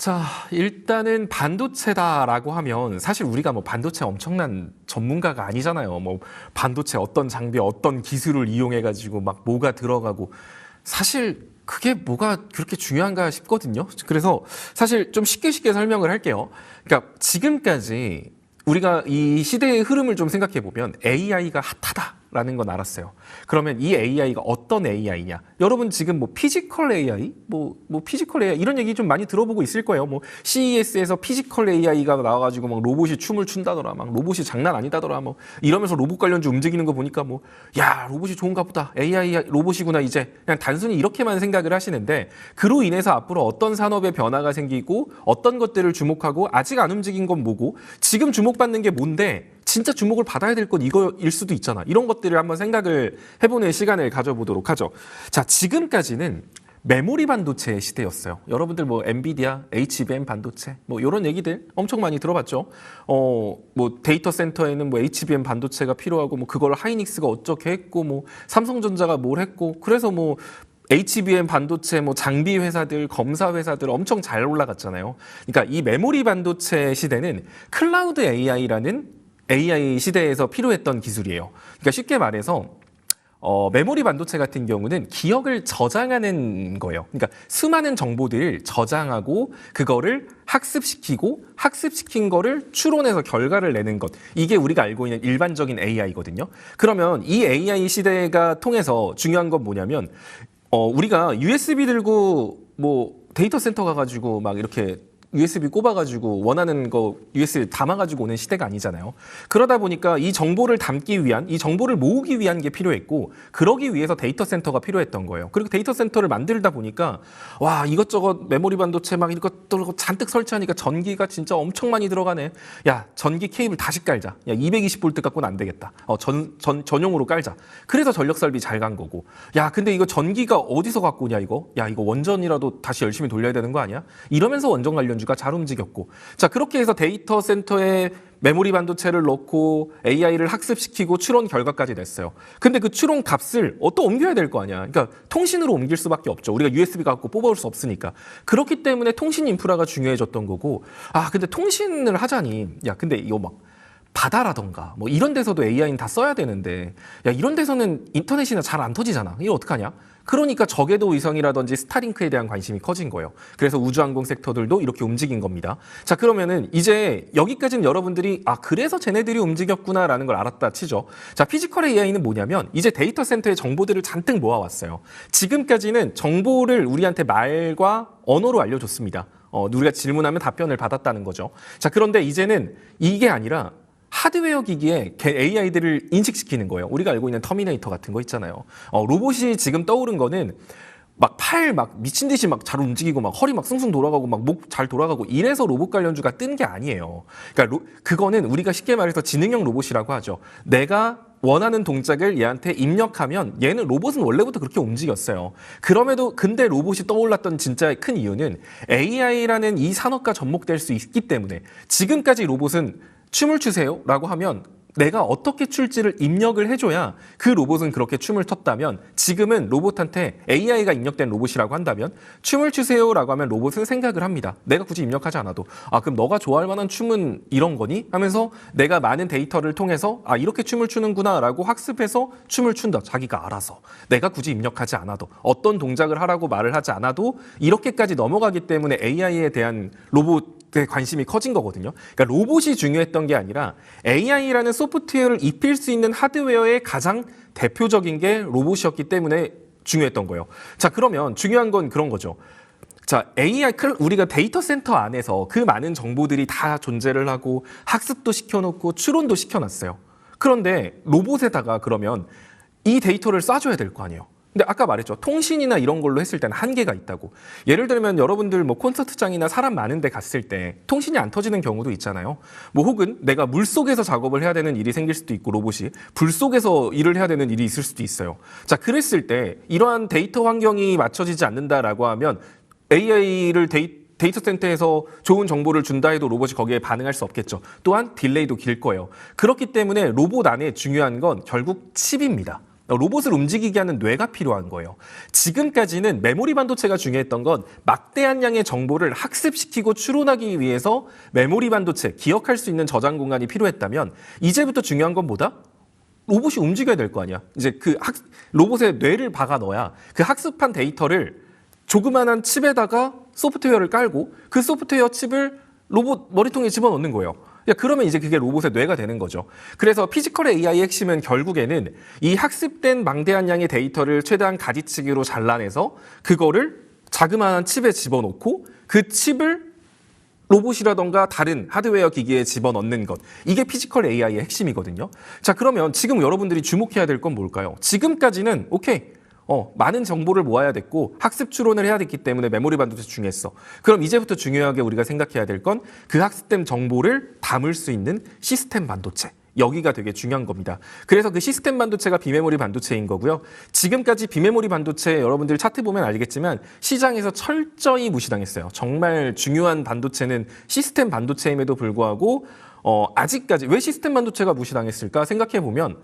자, 일단은 반도체다라고 하면 사실 우리가 뭐 반도체 엄청난 전문가가 아니잖아요. 뭐 반도체 어떤 장비, 어떤 기술을 이용해가지고 막 뭐가 들어가고 사실 그게 뭐가 그렇게 중요한가 싶거든요. 그래서 사실 좀 쉽게 설명을 할게요. 그러니까 지금까지 우리가 이 시대의 흐름을 좀 생각해 보면 AI가 핫하다라는 건 알았어요. 그러면 이 AI가 어떤 AI냐? 여러분 지금 뭐 피지컬 AI, 뭐 피지컬 AI 이런 얘기 좀 많이 들어보고 있을 거예요. 뭐 CES에서 피지컬 AI가 나와가지고 막 로봇이 춤을 춘다더라, 막 로봇이 장난 아니다더라, 뭐 이러면서 로봇 관련주 움직이는 거 보니까 뭐 야 로봇이 좋은가 보다, AI 로봇이구나 이제 그냥 단순히 이렇게만 생각을 하시는데 그로 인해서 앞으로 어떤 산업의 변화가 생기고 어떤 것들을 주목하고 아직 안 움직인 건 뭐고 지금 주목받는 게 뭔데 진짜 주목을 받아야 될 건 이거일 수도 있잖아. 이런 것들을 한번 생각을 해보는 시간을 가져보도록 하죠. 자, 지금까지는 메모리 반도체의 시대였어요. 여러분들 뭐 엔비디아, HBM 반도체 뭐 이런 얘기들 엄청 많이 들어봤죠. 뭐 데이터 센터에는 뭐 HBM 반도체가 필요하고 뭐 그걸 하이닉스가 어떻게 했고 뭐 삼성전자가 뭘 했고 그래서 뭐 HBM 반도체 뭐 장비 회사들, 검사 회사들 엄청 잘 올라갔잖아요. 그러니까 이 메모리 반도체 시대는 클라우드 AI라는 AI 시대에서 필요했던 기술이에요. 그러니까 쉽게 말해서 메모리 반도체 같은 경우는 기억을 저장하는 거예요. 그러니까 수많은 정보들을 저장하고 그거를 학습시키고 학습시킨 거를 추론해서 결과를 내는 것. 이게 우리가 알고 있는 일반적인 AI거든요. 그러면 이 AI 시대가 통해서 중요한 건 뭐냐면 우리가 USB 들고 뭐 데이터 센터 가가지고 막 이렇게 USB 꼽아가지고 원하는 거 USB 담아가지고 오는 시대가 아니잖아요. 그러다 보니까 이 정보를 담기 위한, 이 정보를 모으기 위한 게 필요했고 그러기 위해서 데이터 센터가 필요했던 거예요. 그리고 데이터 센터를 만들다 보니까 와 이것저것 메모리 반도체 막 이것저것 잔뜩 설치하니까 전기가 진짜 엄청 많이 들어가네. 야 전기 케이블 다시 깔자. 야 220V 갖고는 안 되겠다. 전용으로 깔자. 그래서 전력 설비 잘 간 거고. 야 근데 이거 전기가 어디서 갖고 오냐 이거. 야 이거 원전이라도 다시 열심히 돌려야 되는 거 아니야? 이러면서 원전 관련 주가 잘 움직였고 자 그렇게 해서 데이터 센터에 메모리 반도체를 넣고 AI를 학습시키고 추론 결과까지 냈어요. 근데 그 추론 값을 또 옮겨야 될 거 아니야. 그러니까 통신으로 옮길 수밖에 없죠. 우리가 USB 갖고 뽑아올 수 없으니까. 그렇기 때문에 통신 인프라가 중요해졌던 거고 아 근데 통신을 하자니 야 근데 이거 막 바다라던가 뭐 이런 데서도 AI는 다 써야 되는데 야 이런 데서는 인터넷이나 잘 안 터지잖아. 이거 어떡하냐? 그러니까 저궤도 위성이라든지 스타링크에 대한 관심이 커진 거예요. 그래서 우주항공 섹터들도 이렇게 움직인 겁니다. 자 그러면은 이제 여기까지는 여러분들이 아 그래서 쟤네들이 움직였구나라는 걸 알았다 치죠. 자 피지컬 AI는 뭐냐면 이제 데이터 센터의 정보들을 잔뜩 모아왔어요. 지금까지는 정보를 우리한테 말과 언어로 알려줬습니다. 우리가 질문하면 답변을 받았다는 거죠. 자 그런데 이제는 이게 아니라 하드웨어 기기에 AI들을 인식시키는 거예요. 우리가 알고 있는 터미네이터 같은 거 있잖아요. 로봇이 지금 떠오른 거는 막 팔 막 미친 듯이 막 잘 움직이고 막 허리 막 숭숭 돌아가고 막 목 잘 돌아가고 이래서 로봇 관련주가 뜬 게 아니에요. 그러니까 그거는 우리가 쉽게 말해서 지능형 로봇이라고 하죠. 내가 원하는 동작을 얘한테 입력하면 얘는 로봇은 원래부터 그렇게 움직였어요. 그럼에도 근데 로봇이 떠올랐던 진짜 큰 이유는 AI라는 이 산업과 접목될 수 있기 때문에 지금까지 로봇은 춤을 추세요 라고 하면 내가 어떻게 출지를 입력을 해줘야 그 로봇은 그렇게 춤을 췄다면 지금은 로봇한테 AI가 입력된 로봇이라고 한다면 춤을 추세요라고 하면 로봇은 생각을 합니다. 내가 굳이 입력하지 않아도 아 그럼 너가 좋아할 만한 춤은 이런 거니? 하면서 내가 많은 데이터를 통해서 아 이렇게 춤을 추는구나 라고 학습해서 춤을 춘다. 자기가 알아서 내가 굳이 입력하지 않아도 어떤 동작을 하라고 말을 하지 않아도 이렇게까지 넘어가기 때문에 AI에 대한 로봇의 관심이 커진 거거든요. 그러니까 로봇이 중요했던 게 아니라 AI라는 소프트웨어를 입힐 수 있는 하드웨어의 가장 대표적인 게 로봇이었기 때문에 중요했던 거예요. 자, 그러면 중요한 건 그런 거죠. 자, AI, 우리가 데이터 센터 안에서 그 많은 정보들이 다 존재를 하고 학습도 시켜놓고 추론도 시켜놨어요. 그런데 로봇에다가 그러면 이 데이터를 쏴줘야 될 거 아니에요. 근데 아까 말했죠. 통신이나 이런 걸로 했을 때는 한계가 있다고. 예를 들면 여러분들 뭐 콘서트장이나 사람 많은 데 갔을 때 통신이 안 터지는 경우도 있잖아요. 뭐 혹은 내가 물속에서 작업을 해야 되는 일이 생길 수도 있고 로봇이 불 속에서 일을 해야 되는 일이 있을 수도 있어요. 자, 그랬을 때 이러한 데이터 환경이 맞춰지지 않는다라고 하면 AI를 데이터 센터에서 좋은 정보를 준다 해도 로봇이 거기에 반응할 수 없겠죠. 또한 딜레이도 길 거예요. 그렇기 때문에 로봇 안에 중요한 건 결국 칩입니다. 로봇을 움직이게 하는 뇌가 필요한 거예요. 지금까지는 메모리 반도체가 중요했던 건 막대한 양의 정보를 학습시키고 추론하기 위해서 메모리 반도체, 기억할 수 있는 저장 공간이 필요했다면 이제부터 중요한 건 뭐다? 로봇이 움직여야 될 거 아니야. 이제 로봇에 뇌를 박아 넣어야 그 학습한 데이터를 조그만한 칩에다가 소프트웨어를 깔고 그 소프트웨어 칩을 로봇 머리통에 집어넣는 거예요. 그러면 이제 그게 로봇의 뇌가 되는 거죠. 그래서 피지컬 AI의 핵심은 결국에는 이 학습된 망대한 양의 데이터를 최대한 가지치기로 잘라내서 그거를 자그마한 칩에 집어넣고 그 칩을 로봇이라던가 다른 하드웨어 기기에 집어넣는 것. 이게 피지컬 AI의 핵심이거든요. 자, 그러면 지금 여러분들이 주목해야 될 건 뭘까요? 지금까지는 오케이. 많은 정보를 모아야 됐고 학습 추론을 해야 됐기 때문에 메모리 반도체 중요했어. 그럼 이제부터 중요하게 우리가 생각해야 될 건 그 학습된 정보를 담을 수 있는 시스템 반도체. 여기가 되게 중요한 겁니다. 그래서 그 시스템 반도체가 비메모리 반도체인 거고요. 지금까지 비메모리 반도체 여러분들 차트 보면 알겠지만 시장에서 철저히 무시당했어요. 정말 중요한 반도체는 시스템 반도체임에도 불구하고 아직까지 왜 시스템 반도체가 무시당했을까 생각해 보면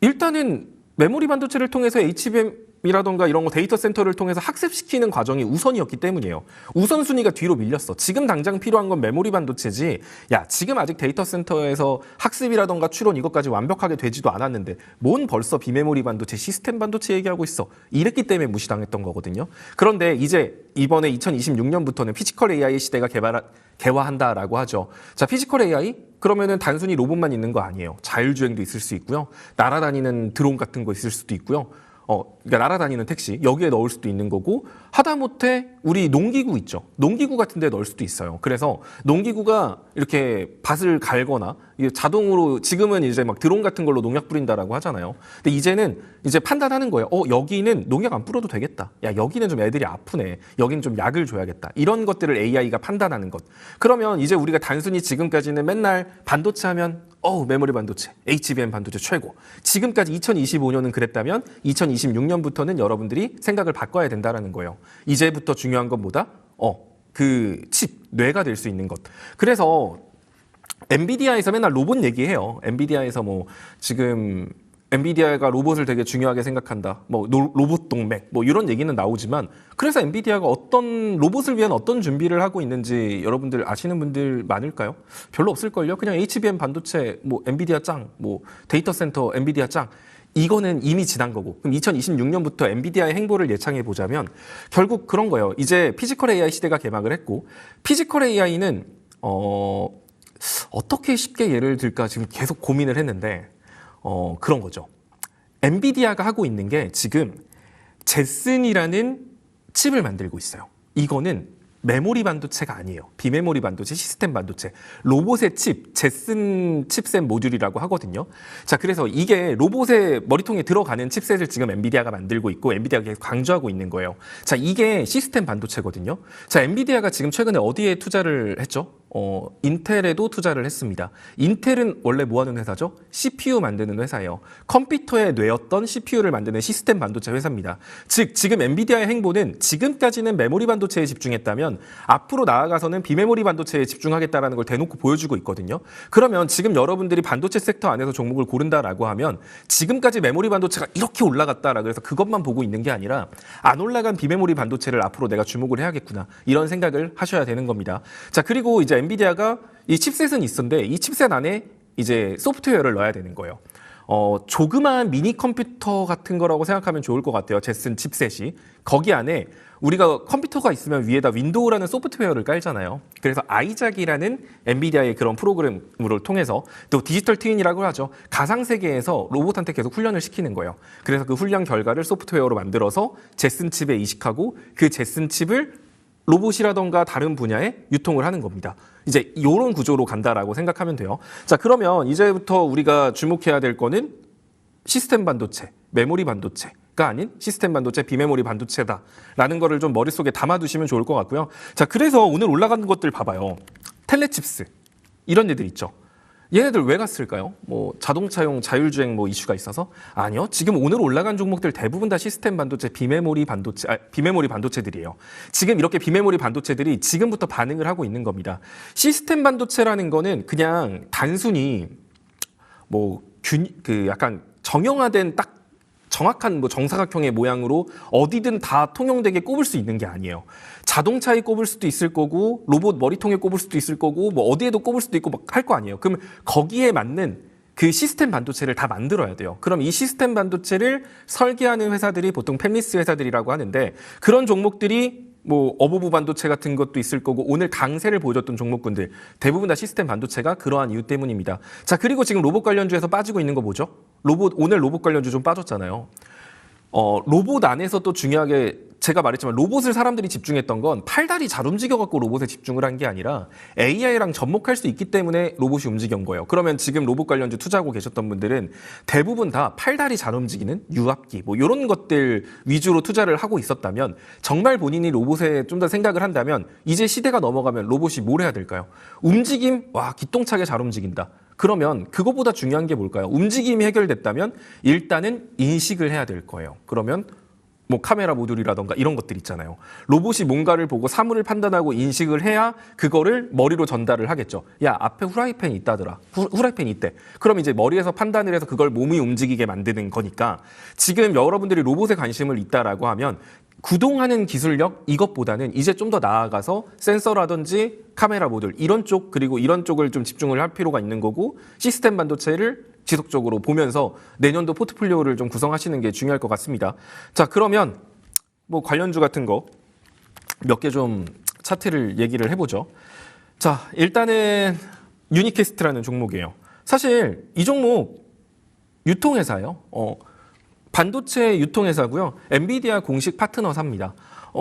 일단은 메모리 반도체를 통해서 HBM이라던가 이런 거 데이터 센터를 통해서 학습시키는 과정이 우선이었기 때문이에요. 우선순위가 뒤로 밀렸어. 지금 당장 필요한 건 메모리 반도체지. 야, 지금 아직 데이터 센터에서 학습이라던가 추론 이것까지 완벽하게 되지도 않았는데 뭔 벌써 비메모리 반도체, 시스템 반도체 얘기하고 있어. 이랬기 때문에 무시당했던 거거든요. 그런데 이제 이번에 2026년부터는 피지컬 AI 시대가 개화한다라고 하죠. 자, 피지컬 AI? 그러면은 단순히 로봇만 있는 거 아니에요. 자율주행도 있을 수 있고요. 날아다니는 드론 같은 거 있을 수도 있고요. 그러니까 날아다니는 택시 여기에 넣을 수도 있는 거고 하다못해 우리 농기구 있죠. 농기구 같은 데 넣을 수도 있어요. 그래서 농기구가 이렇게 밭을 갈거나 자동으로 지금은 이제 막 드론 같은 걸로 농약 뿌린다라고 하잖아요. 근데 이제는 이제 판단하는 거예요. 여기는 농약 안 뿌려도 되겠다. 야, 여기는 좀 애들이 아프네. 여기는 좀 약을 줘야겠다. 이런 것들을 AI가 판단하는 것. 그러면 이제 우리가 단순히 지금까지는 맨날 반도체 하면 메모리 반도체, HBM 반도체 최고. 지금까지 2025년은 그랬다면 2026년부터는 여러분들이 생각을 바꿔야 된다라는 거예요. 이제부터 중요한 건 뭐다? 그 칩, 뇌가 될 수 있는 것. 그래서 엔비디아에서 맨날 로봇 얘기해요. 엔비디아에서 뭐 지금 엔비디아가 로봇을 되게 중요하게 생각한다. 뭐 로봇 동맹 뭐 이런 얘기는 나오지만 그래서 엔비디아가 어떤 로봇을 위한 어떤 준비를 하고 있는지 여러분들 아시는 분들 많을까요? 별로 없을걸요. 그냥 HBM 반도체 뭐 엔비디아 짱, 뭐 데이터 센터 엔비디아 짱. 이거는 이미 지난 거고. 그럼 2026년부터 엔비디아의 행보를 예상해 보자면 결국 그런 거예요. 이제 피지컬 AI 시대가 개막을 했고 피지컬 AI는 어떻게 쉽게 예를 들까 지금 계속 고민을 했는데 그런 거죠. 엔비디아가 하고 있는 게 지금 제슨이라는 칩을 만들고 있어요. 이거는 메모리 반도체가 아니에요. 비메모리 반도체, 시스템 반도체. 로봇의 칩, 제슨 칩셋 모듈이라고 하거든요. 자, 그래서 이게 로봇의 머리통에 들어가는 칩셋을 지금 엔비디아가 만들고 있고 엔비디아가 계속 강조하고 있는 거예요. 자, 이게 시스템 반도체거든요. 자, 엔비디아가 지금 최근에 어디에 투자를 했죠? 인텔에도 투자를 했습니다. 인텔은 원래 뭐 하는 회사죠? CPU 만드는 회사예요. 컴퓨터의 뇌였던 CPU를 만드는 시스템 반도체 회사입니다. 즉, 지금 엔비디아의 행보는 지금까지는 메모리 반도체에 집중했다면 앞으로 나아가서는 비메모리 반도체에 집중하겠다라는 걸 대놓고 보여주고 있거든요. 그러면 지금 여러분들이 반도체 섹터 안에서 종목을 고른다라고 하면 지금까지 메모리 반도체가 이렇게 올라갔다라 그래서 그것만 보고 있는 게 아니라 안 올라간 비메모리 반도체를 앞으로 내가 주목을 해야겠구나. 이런 생각을 하셔야 되는 겁니다. 자, 그리고 이제 엔비디아가 이 칩셋은 있었는데 이 칩셋 안에 이제 소프트웨어를 넣어야 되는 거예요. 조그마한 미니 컴퓨터 같은 거라고 생각하면 좋을 것 같아요. 제슨 칩셋이. 거기 안에 우리가 컴퓨터가 있으면 위에다 윈도우라는 소프트웨어를 깔잖아요. 그래서 아이작이라는 엔비디아의 그런 프로그램을 통해서 또 디지털 트윈이라고 하죠. 가상세계에서 로봇한테 계속 훈련을 시키는 거예요. 그래서 그 훈련 결과를 소프트웨어로 만들어서 제슨 칩에 이식하고 그 제슨 칩을 로봇이라던가 다른 분야에 유통을 하는 겁니다. 이제 이런 구조로 간다라고 생각하면 돼요. 자, 그러면 이제부터 우리가 주목해야 될 거는 시스템 반도체, 메모리 반도체가 아닌 시스템 반도체, 비메모리 반도체다라는 거를 좀 머릿속에 담아두시면 좋을 것 같고요. 자, 그래서 오늘 올라가는 것들 봐봐요. 텔레칩스 이런 애들 있죠. 얘네들 왜 갔을까요? 뭐 자동차용 자율주행 뭐 이슈가 있어서? 아니요. 지금 오늘 올라간 종목들 대부분 다 시스템 반도체, 비메모리 반도체들이에요. 지금 이렇게 비메모리 반도체들이 지금부터 반응을 하고 있는 겁니다. 시스템 반도체라는 거는 그냥 단순히 뭐 약간 정형화된 딱 정확한 뭐 정사각형의 모양으로 어디든 다 통용되게 꼽을 수 있는 게 아니에요. 자동차에 꼽을 수도 있을 거고 로봇 머리통에 꼽을 수도 있을 거고 뭐 어디에도 꼽을 수도 있고 막 할 거 아니에요. 그럼 거기에 맞는 그 시스템 반도체를 다 만들어야 돼요. 그럼 이 시스템 반도체를 설계하는 회사들이 보통 팹리스 회사들이라고 하는데 그런 종목들이 뭐 어부부 반도체 같은 것도 있을 거고 오늘 강세를 보여줬던 종목군들 대부분 다 시스템 반도체가 그러한 이유 때문입니다. 자, 그리고 지금 로봇 관련주에서 빠지고 있는 거 뭐죠? 오늘 로봇 관련주 좀 빠졌잖아요. 로봇 안에서 또 중요하게 제가 말했지만 로봇을 사람들이 집중했던 건 팔다리 잘 움직여갖고 로봇에 집중을 한 게 아니라 AI랑 접목할 수 있기 때문에 로봇이 움직인 거예요. 그러면 지금 로봇 관련주 투자하고 계셨던 분들은 대부분 다 팔다리 잘 움직이는 유압기 뭐 이런 것들 위주로 투자를 하고 있었다면 정말 본인이 로봇에 좀 더 생각을 한다면 이제 시대가 넘어가면 로봇이 뭘 해야 될까요? 움직임, 와 기똥차게 잘 움직인다. 그러면 그것보다 중요한 게 뭘까요? 움직임이 해결됐다면 일단은 인식을 해야 될 거예요. 그러면 뭐 카메라 모듈이라던가 이런 것들 있잖아요. 로봇이 뭔가를 보고 사물을 판단하고 인식을 해야 그거를 머리로 전달을 하겠죠. 야, 앞에 후라이팬이 있다더라. 후라이팬이 있대. 그럼 이제 머리에서 판단을 해서 그걸 몸이 움직이게 만드는 거니까 지금 여러분들이 로봇에 관심을 있다라고 하면 구동하는 기술력 이것보다는 이제 좀 더 나아가서 센서라든지 카메라 모듈 이런 쪽 그리고 이런 쪽을 좀 집중을 할 필요가 있는 거고 시스템 반도체를 지속적으로 보면서 내년도 포트폴리오를 좀 구성하시는 게 중요할 것 같습니다. 자, 그러면 뭐 관련주 같은 거 몇 개 좀 차트를 얘기를 해보죠. 자, 일단은 유니캐스트라는 종목이에요. 사실 이 종목 유통회사예요. 반도체 유통회사고요. 엔비디아 공식 파트너사입니다.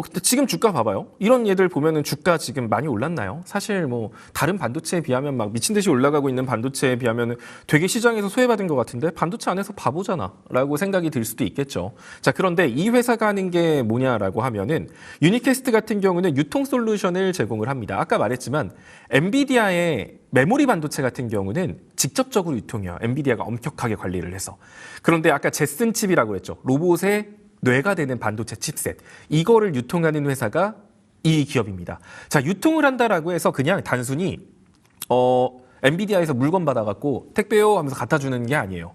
근데 지금 주가 봐봐요. 이런 얘들 보면은 주가 지금 많이 올랐나요? 사실 뭐 다른 반도체에 비하면 막 미친 듯이 올라가고 있는 반도체에 비하면은 되게 시장에서 소외받은 것 같은데 반도체 안에서 바보잖아라고 생각이 들 수도 있겠죠. 자, 그런데 이 회사가 하는 게 뭐냐라고 하면은 유니캐스트 같은 경우는 유통 솔루션을 제공을 합니다. 아까 말했지만 엔비디아의 메모리 반도체 같은 경우는 직접적으로 유통해요. 엔비디아가 엄격하게 관리를 해서. 그런데 아까 제슨 칩이라고 했죠. 로봇의 뇌가 되는 반도체 칩셋. 이거를 유통하는 회사가 이 기업입니다. 자, 유통을 한다라고 해서 그냥 단순히 엔비디아에서 물건 받아갖고 택배요 하면서 갖다 주는 게 아니에요.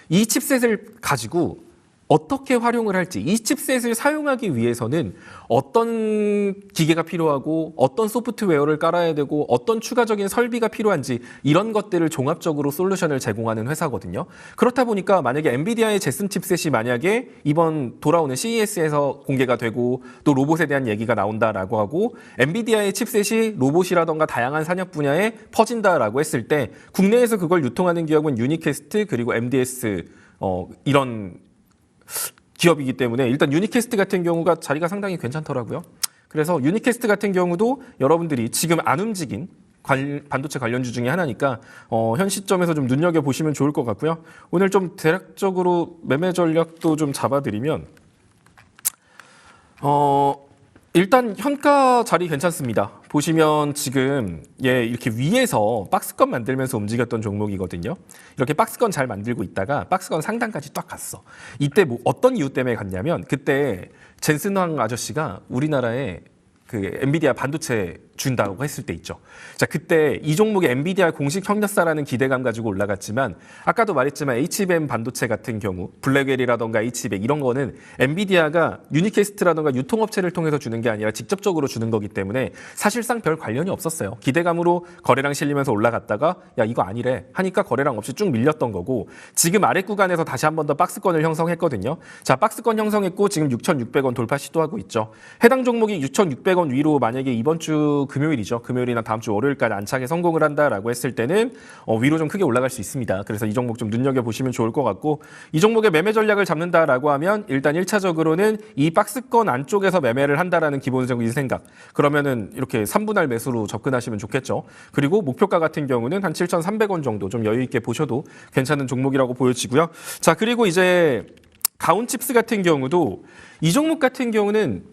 이 칩셋을 가지고 어떻게 활용을 할지 이 칩셋을 사용하기 위해서는 어떤 기계가 필요하고 어떤 소프트웨어를 깔아야 되고 어떤 추가적인 설비가 필요한지 이런 것들을 종합적으로 솔루션을 제공하는 회사거든요. 그렇다 보니까 만약에 엔비디아의 제슨 칩셋이 만약에 이번 돌아오는 CES에서 공개가 되고 또 로봇에 대한 얘기가 나온다라고 하고 엔비디아의 칩셋이 로봇이라던가 다양한 산업 분야에 퍼진다라고 했을 때 국내에서 그걸 유통하는 기업은 유니캐스트 그리고 MDS 이런 기업이기 때문에 일단 유니캐스트 같은 경우가 자리가 상당히 괜찮더라고요. 그래서 유니캐스트 같은 경우도 여러분들이 지금 안 움직인 반도체 관련주 중에 하나니까 현 시점에서 좀 눈여겨보시면 좋을 것 같고요. 오늘 좀 대략적으로 매매 전략도 좀 잡아드리면 일단 현가 자리 괜찮습니다. 보시면 지금 이렇게 위에서 박스권 만들면서 움직였던 종목이거든요. 이렇게 박스권 잘 만들고 있다가 박스권 상단까지 딱 갔어. 이때 뭐 어떤 이유 때문에 갔냐면 그때 젠슨 황 아저씨가 우리나라에 그 엔비디아 반도체 준다고 했을 때 있죠. 자, 그때 이 종목이 엔비디아 공식 협력사라는 기대감 가지고 올라갔지만 아까도 말했지만 HBM 반도체 같은 경우 블랙웰이라던가 HBM 이런 거는 엔비디아가 유니캐스트라던가 유통업체를 통해서 주는 게 아니라 직접적으로 주는 거기 때문에 사실상 별 관련이 없었어요. 기대감으로 거래량 실리면서 올라갔다가 야 이거 아니래 하니까 거래량 없이 쭉 밀렸던 거고 지금 아래 구간에서 다시 한 번 더 박스권을 형성했거든요. 자, 박스권 형성했고 지금 6,600원 돌파 시도하고 있죠. 해당 종목이 6,600원 위로 만약에 이번 주 금요일이죠. 금요일이나 다음 주 월요일까지 안착에 성공을 한다라고 했을 때는 위로 좀 크게 올라갈 수 있습니다. 그래서 이 종목 좀 눈여겨보시면 좋을 것 같고 이 종목의 매매 전략을 잡는다라고 하면 일단 1차적으로는 이 박스권 안쪽에서 매매를 한다라는 기본적인 생각. 그러면은 이렇게 3분할 매수로 접근하시면 좋겠죠. 그리고 목표가 같은 경우는 한 7,300원 정도 좀 여유 있게 보셔도 괜찮은 종목이라고 보여지고요. 자, 그리고 이제 가온칩스 같은 경우도 이 종목 같은 경우는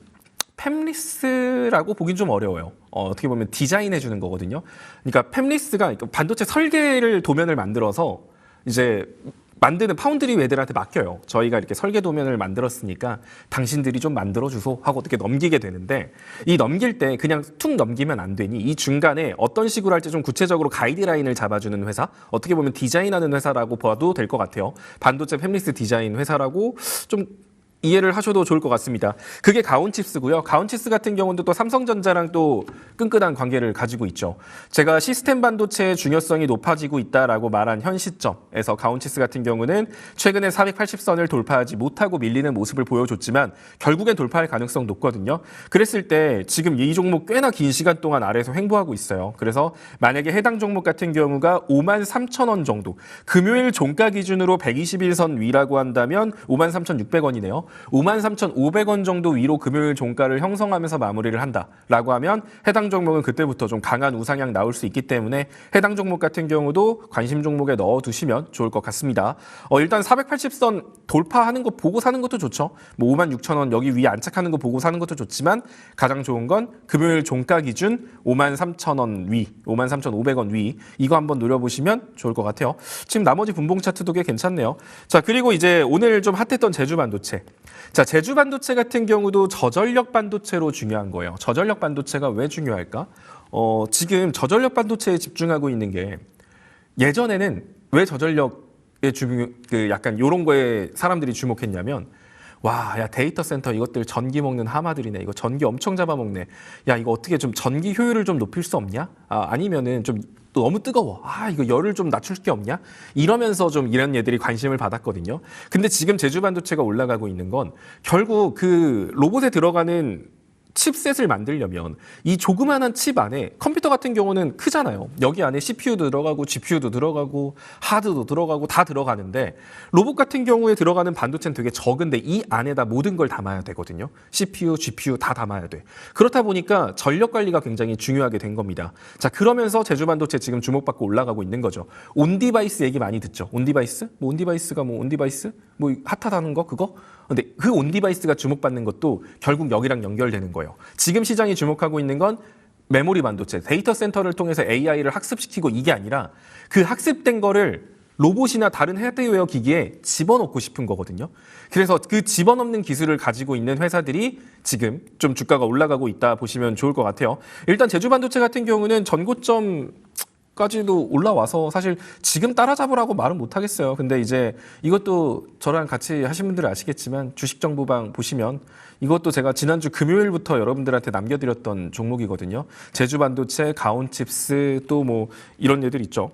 팹리스라고 보긴 좀 어려워요. 어떻게 보면 디자인해 주는 거거든요. 그러니까 팹리스가 반도체 설계를 도면을 만들어서 이제 만드는 파운드리 웨들한테 맡겨요. 저희가 이렇게 설계 도면을 만들었으니까 당신들이 좀 만들어주소 하고 어떻게 넘기게 되는데 이 넘길 때 그냥 툭 넘기면 안 되니 이 중간에 어떤 식으로 할지 좀 구체적으로 가이드라인을 잡아주는 회사, 어떻게 보면 디자인하는 회사라고 봐도 될 것 같아요. 반도체 팹리스 디자인 회사라고 좀 이해를 하셔도 좋을 것 같습니다. 그게 가온칩스고요. 가온칩스 같은 경우는 또 삼성전자랑 또 끈끈한 관계를 가지고 있죠. 제가 시스템 반도체의 중요성이 높아지고 있다라고 말한 현 시점에서 가온칩스 같은 경우는 최근에 480선을 돌파하지 못하고 밀리는 모습을 보여줬지만 결국엔 돌파할 가능성 높거든요. 그랬을 때 지금 이 종목 꽤나 긴 시간 동안 아래에서 횡보하고 있어요. 그래서 만약에 해당 종목 같은 경우가 53,000원 정도, 금요일 종가 기준으로 121선 위라고 한다면 53,600원이네요. 53,500원 정도 위로 금요일 종가를 형성하면서 마무리를 한다라고 하면 해당 종목은 그때부터 좀 강한 우상향 나올 수 있기 때문에 해당 종목 같은 경우도 관심 종목에 넣어두시면 좋을 것 같습니다. 일단 480선 돌파하는 거 보고 사는 것도 좋죠. 뭐 56,000원 여기 위에 안착하는 거 보고 사는 것도 좋지만 가장 좋은 건 금요일 종가 기준 53,000원 위, 53,500원 위 이거 한번 노려보시면 좋을 것 같아요. 지금 나머지 분봉 차트도 꽤 괜찮네요. 자, 그리고 이제 오늘 좀 핫했던 제주 반도체. 자, 제주 반도체 같은 경우도 저전력 반도체로 중요한 거예요. 저전력 반도체가 왜 중요할까? 지금 저전력 반도체에 집중하고 있는 게 예전에는 왜 저전력에 약간 요런 거에 사람들이 주목했냐면 와, 야, 데이터 센터 이것들 전기 먹는 하마들이네. 이거 전기 엄청 잡아먹네. 야, 이거 어떻게 좀 전기 효율을 좀 높일 수 없냐? 아니면은 좀 또 너무 뜨거워. 이거 열을 좀 낮출 게 없냐? 이러면서 좀 이런 얘들이 관심을 받았거든요. 근데 지금 제주 반도체가 올라가고 있는 건 결국 그 로봇에 들어가는 칩셋을 만들려면 이 조그마한 칩 안에 컴퓨터 같은 경우는 크잖아요. 여기 안에 CPU도 들어가고 GPU도 들어가고 하드도 들어가고 다 들어가는데 로봇 같은 경우에 들어가는 반도체는 되게 적은데 이 안에다 모든 걸 담아야 되거든요. CPU, GPU 다 담아야 돼. 그렇다 보니까 전력 관리가 굉장히 중요하게 된 겁니다. 자, 그러면서 제주 반도체 지금 주목받고 올라가고 있는 거죠. 온디바이스 얘기 많이 듣죠. 온디바이스? 뭐 온디바이스가 뭐 온디바이스? 뭐 핫하다는 거 그거? 근데 그 온디바이스가 주목받는 것도 결국 여기랑 연결되는 거예요. 지금 시장이 주목하고 있는 건 메모리 반도체, 데이터 센터를 통해서 AI를 학습시키고 이게 아니라 그 학습된 거를 로봇이나 다른 하드웨어 기기에 집어넣고 싶은 거거든요. 그래서 그 집어넣는 기술을 가지고 있는 회사들이 지금 좀 주가가 올라가고 있다 보시면 좋을 것 같아요. 일단 제주 반도체 같은 경우는 전고점 까지도 올라와서 사실 지금 따라잡으라고 말은 못하겠어요. 근데 이제 이것도 저랑 같이 하신 분들은 아시겠지만 주식 정보방 보시면 이것도 제가 지난주 금요일부터 여러분들한테 남겨드렸던 종목이거든요. 제주 반도체, 가온칩스 또 뭐 이런 애들 있죠.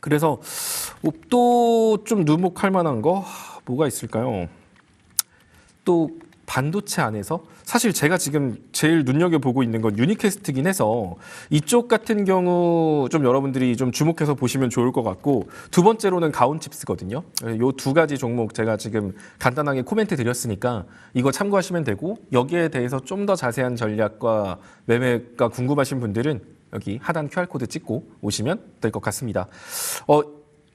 그래서 또 좀 누목할 만한 거 뭐가 있을까요? 또 반도체 안에서 사실 제가 지금 제일 눈여겨보고 있는 건 유니캐스트긴 해서 이쪽 같은 경우 좀 여러분들이 좀 주목해서 보시면 좋을 것 같고 두 번째로는 가온칩스거든요. 요 두 가지 종목 제가 지금 간단하게 코멘트 드렸으니까 이거 참고하시면 되고 여기에 대해서 좀 더 자세한 전략과 매매가 궁금하신 분들은 여기 하단 QR코드 찍고 오시면 될 것 같습니다.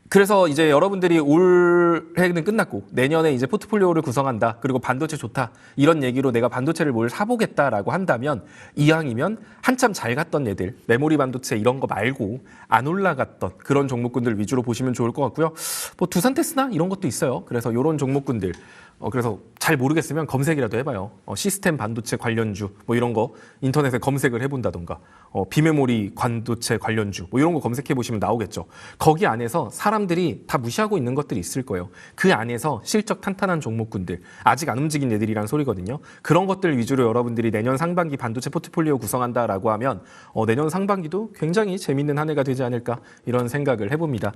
그래서 이제 여러분들이 올해는 끝났고 내년에 이제 포트폴리오를 구성한다. 그리고 반도체 좋다. 이런 얘기로 내가 반도체를 뭘 사보겠다라고 한다면 이왕이면 한참 잘 갔던 애들, 메모리 반도체 이런 거 말고 안 올라갔던 그런 종목군들 위주로 보시면 좋을 것 같고요. 뭐 두산테스나 이런 것도 있어요. 그래서 이런 종목군들. 그래서 잘 모르겠으면 검색이라도 해봐요. 시스템 반도체 관련주 뭐 이런 거 인터넷에 검색을 해본다던가 비메모리 반도체 관련주 뭐 이런 거 검색해 보시면 나오겠죠. 거기 안에서 사람들이 다 무시하고 있는 것들이 있을 거예요. 그 안에서 실적 탄탄한 종목군들 아직 안 움직인 애들이란 소리거든요. 그런 것들 위주로 여러분들이 내년 상반기 반도체 포트폴리오 구성한다라고 하면 내년 상반기도 굉장히 재밌는 한 해가 되지 않을까 이런 생각을 해봅니다.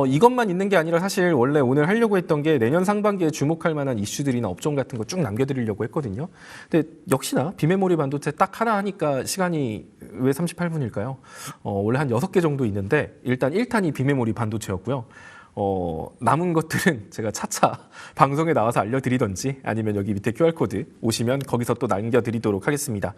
이것만 있는 게 아니라 사실 원래 오늘 하려고 했던 게 내년 상반기에 주목할 만한 이슈들이나 업종 같은 거 쭉 남겨드리려고 했거든요. 근데 역시나 비메모리 반도체 딱 하나 하니까 시간이 왜 38분일까요? 원래 한 6개 정도 있는데 일단 1탄이 비메모리 반도체였고요. 남은 것들은 제가 차차 방송에 나와서 알려드리던지 아니면 여기 밑에 QR코드 오시면 거기서 또 남겨드리도록 하겠습니다.